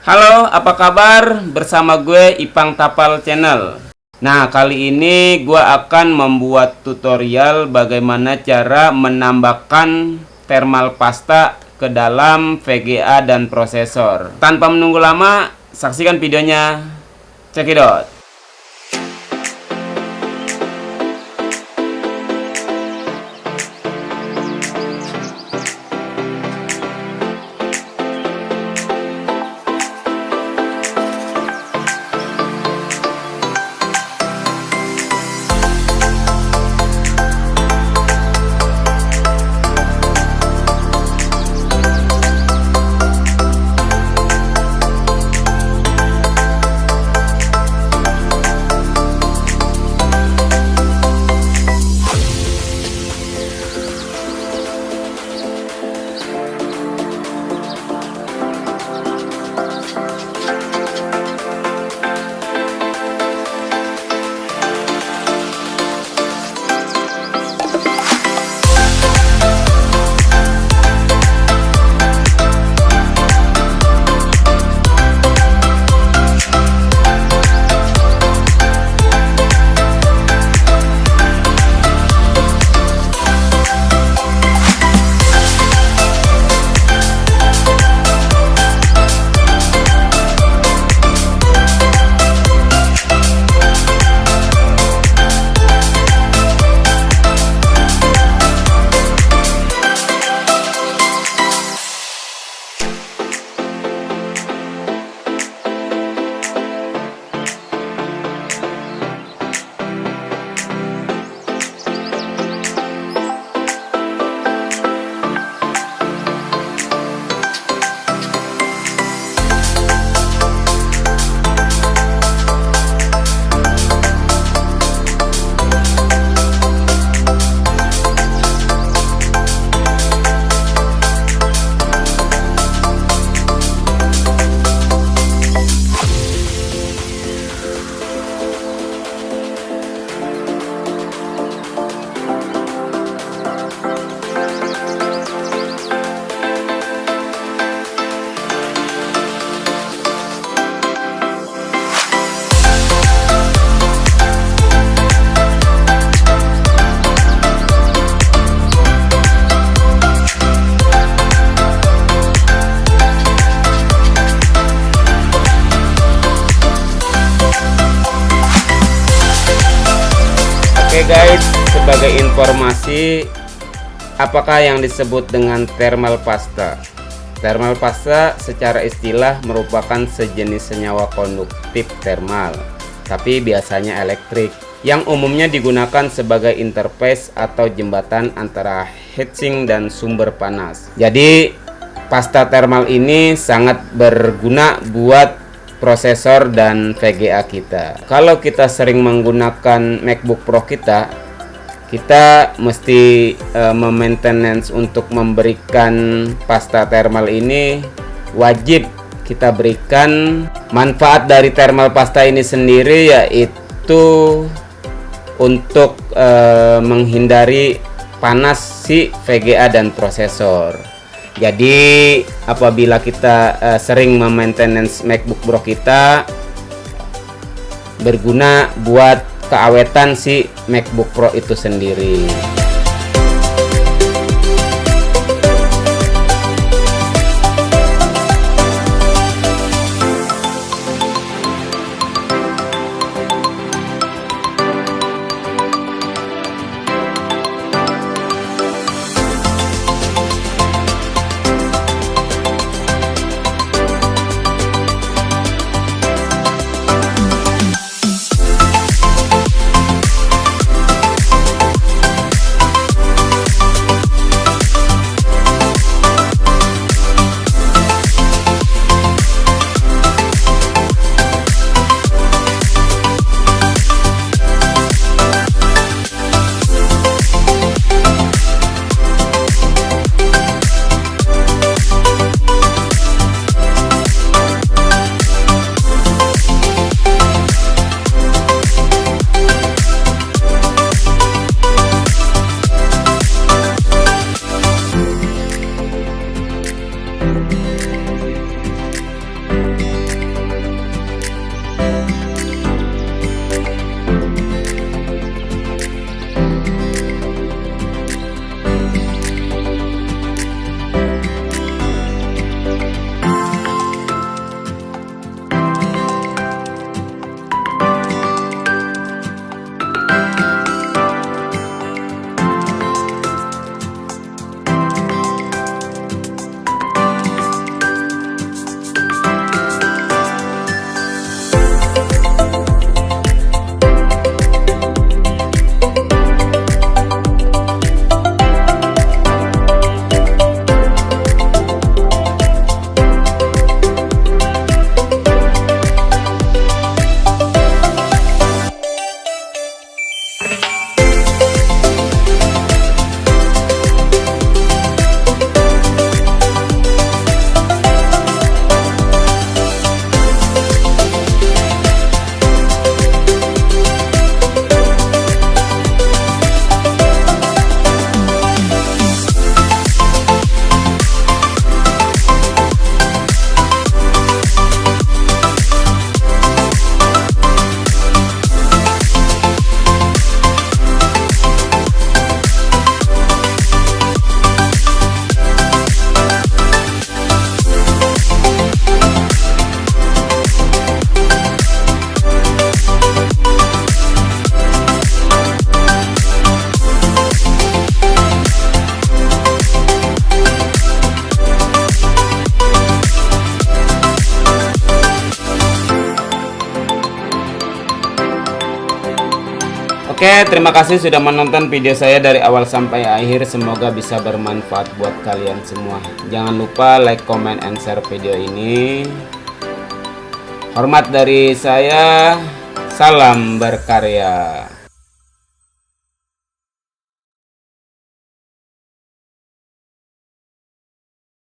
Halo, apa kabar? Bersama gue Ipang Tapal Channel. Nah, kali ini gue akan membuat tutorial bagaimana cara menambahkan thermal pasta ke dalam VGA dan prosesor. Tanpa menunggu lama, saksikan videonya. Check it out. Oke guys, sebagai informasi, apakah yang disebut dengan thermal pasta? Thermal pasta secara istilah merupakan sejenis senyawa konduktif thermal, tapi biasanya elektrik, yang umumnya digunakan sebagai interface atau jembatan antara heatsink dan sumber panas. Jadi, pasta thermal ini sangat berguna buat prosesor dan VGA kita. Kalau kita sering menggunakan Macbook Pro kita mesti maintenance untuk memberikan pasta thermal ini wajib kita berikan. Manfaat dari thermal pasta ini sendiri yaitu untuk menghindari panas si VGA dan prosesor. Jadi apabila kita sering memaintenance Macbook Pro kita, berguna buat keawetan si Macbook Pro itu sendiri. Oke, terima kasih sudah menonton video saya dari awal sampai akhir. Semoga bisa bermanfaat buat kalian semua. Jangan lupa like, comment, and share video ini. Hormat dari saya, salam berkarya.